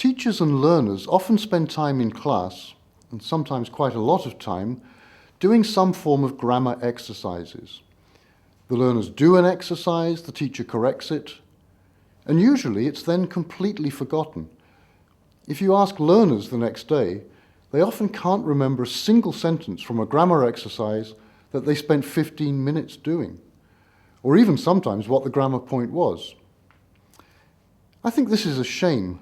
Teachers and learners often spend time in class, and sometimes quite a lot of time, doing some form of grammar exercises. The learners do an exercise, the teacher corrects it, and usually it's then completely forgotten. If you ask learners the next day, they often can't remember a single sentence from a grammar exercise that they spent 15 minutes doing, or even sometimes what the grammar point was. I think this is a shame.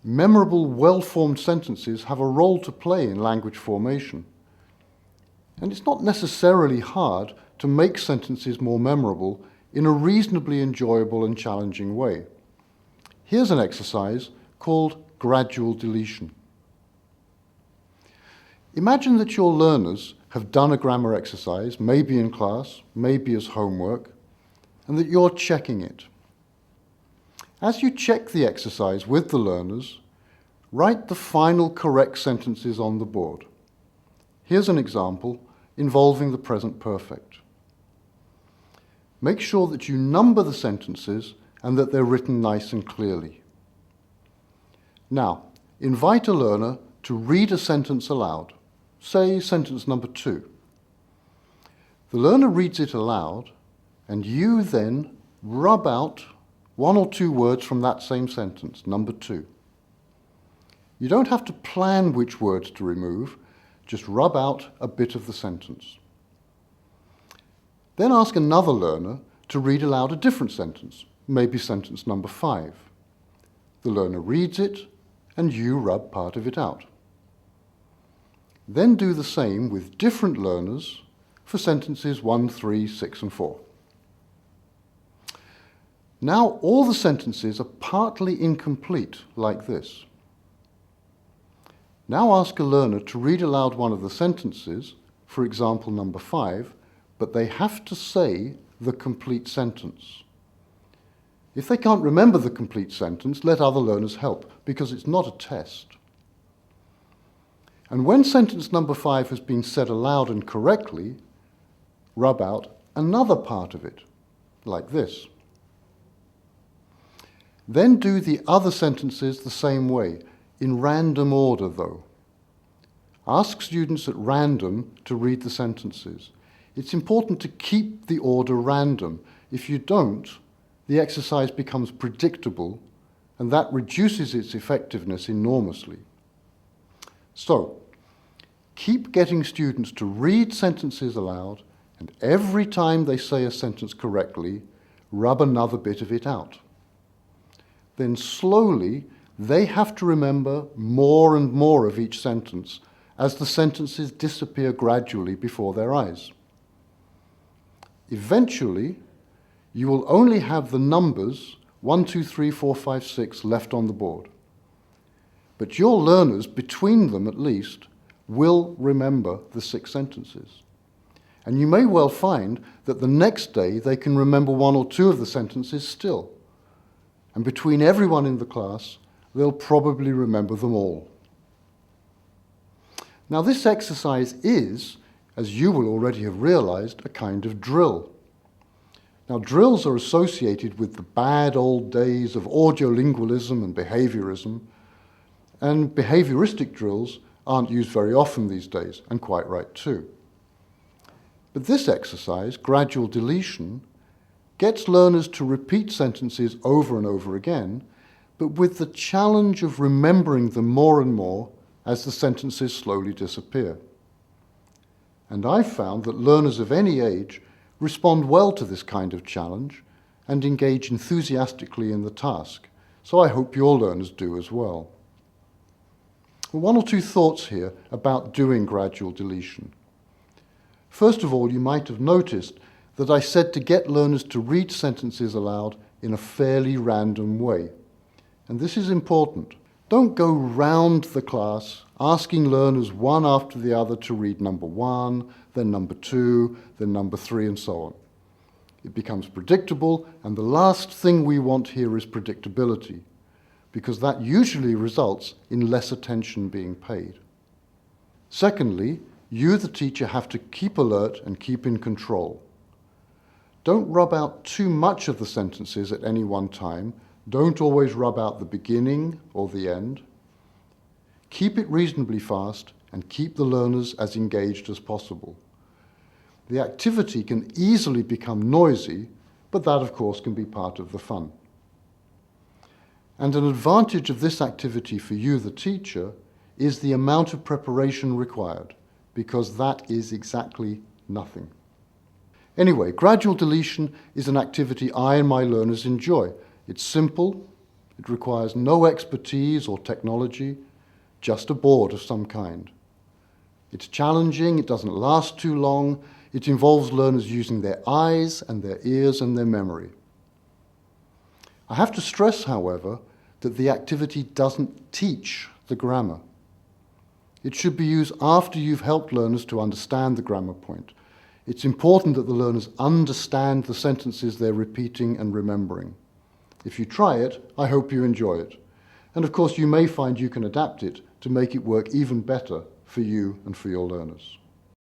Memorable, well-formed sentences have a role to play in language formation. And it's not necessarily hard to make sentences more memorable in a reasonably enjoyable and challenging way. Here's an exercise called gradual deletion. Imagine that your learners have done a grammar exercise, maybe in class, maybe as homework, and that you're checking it. As you check the exercise with the learners, write the final correct sentences on the board. Here's an example involving the present perfect. Make sure that you number the sentences and that they're written nice and clearly. Now, invite a learner to read a sentence aloud, say sentence number 2. The learner reads it aloud, and you then rub out 1 or 2 words from that same sentence, number 2. You don't have to plan which words to remove, just rub out a bit of the sentence. Then ask another learner to read aloud a different sentence, maybe sentence number 5. The learner reads it, and you rub part of it out. Then do the same with different learners for sentences 1, 3, 6, and 4. Now all the sentences are partly incomplete, like this. Now ask a learner to read aloud one of the sentences, for example number 5, but they have to say the complete sentence. If they can't remember the complete sentence, let other learners help, because it's not a test. And when sentence number 5 has been said aloud and correctly, rub out another part of it, like this. Then do the other sentences the same way, in random order though. Ask students at random to read the sentences. It's important to keep the order random. If you don't, the exercise becomes predictable, and that reduces its effectiveness enormously. So, keep getting students to read sentences aloud, and every time they say a sentence correctly, rub another bit of it out. Then slowly, they have to remember more and more of each sentence as the sentences disappear gradually before their eyes. Eventually, you will only have the numbers 1, 2, 3, 4, 5, 6 left on the board. But your learners, between them at least, will remember the 6 sentences. And you may well find that the next day they can remember 1 or 2 of the sentences still. And between everyone in the class, they'll probably remember them all. Now this exercise is, as you will already have realized, a kind of drill. Now drills are associated with the bad old days of audiolingualism and behaviorism, and behavioristic drills aren't used very often these days, and quite right too. But this exercise, gradual deletion, gets learners to repeat sentences over and over again, but with the challenge of remembering them more and more as the sentences slowly disappear. And I've found that learners of any age respond well to this kind of challenge and engage enthusiastically in the task, so I hope your learners do as well. 1 or 2 thoughts here about doing gradual deletion. First of all, you might have noticed that I said to get learners to read sentences aloud in a fairly random way. And this is important. Don't go round the class asking learners one after the other to read number 1, then number 2, then number 3, and so on. It becomes predictable, and the last thing we want here is predictability, because that usually results in less attention being paid. Secondly, you, the teacher, have to keep alert and keep in control. Don't rub out too much of the sentences at any one time. Don't always rub out the beginning or the end. Keep it reasonably fast and keep the learners as engaged as possible. The activity can easily become noisy, but that, of course, can be part of the fun. And an advantage of this activity for you, the teacher, is the amount of preparation required, because that is exactly nothing. Anyway, gradual deletion is an activity I and my learners enjoy. It's simple, it requires no expertise or technology, just a board of some kind. It's challenging, it doesn't last too long, it involves learners using their eyes and their ears and their memory. I have to stress, however, that the activity doesn't teach the grammar. It should be used after you've helped learners to understand the grammar point. It's important that the learners understand the sentences they're repeating and remembering. If you try it, I hope you enjoy it. And of course, you may find you can adapt it to make it work even better for you and for your learners.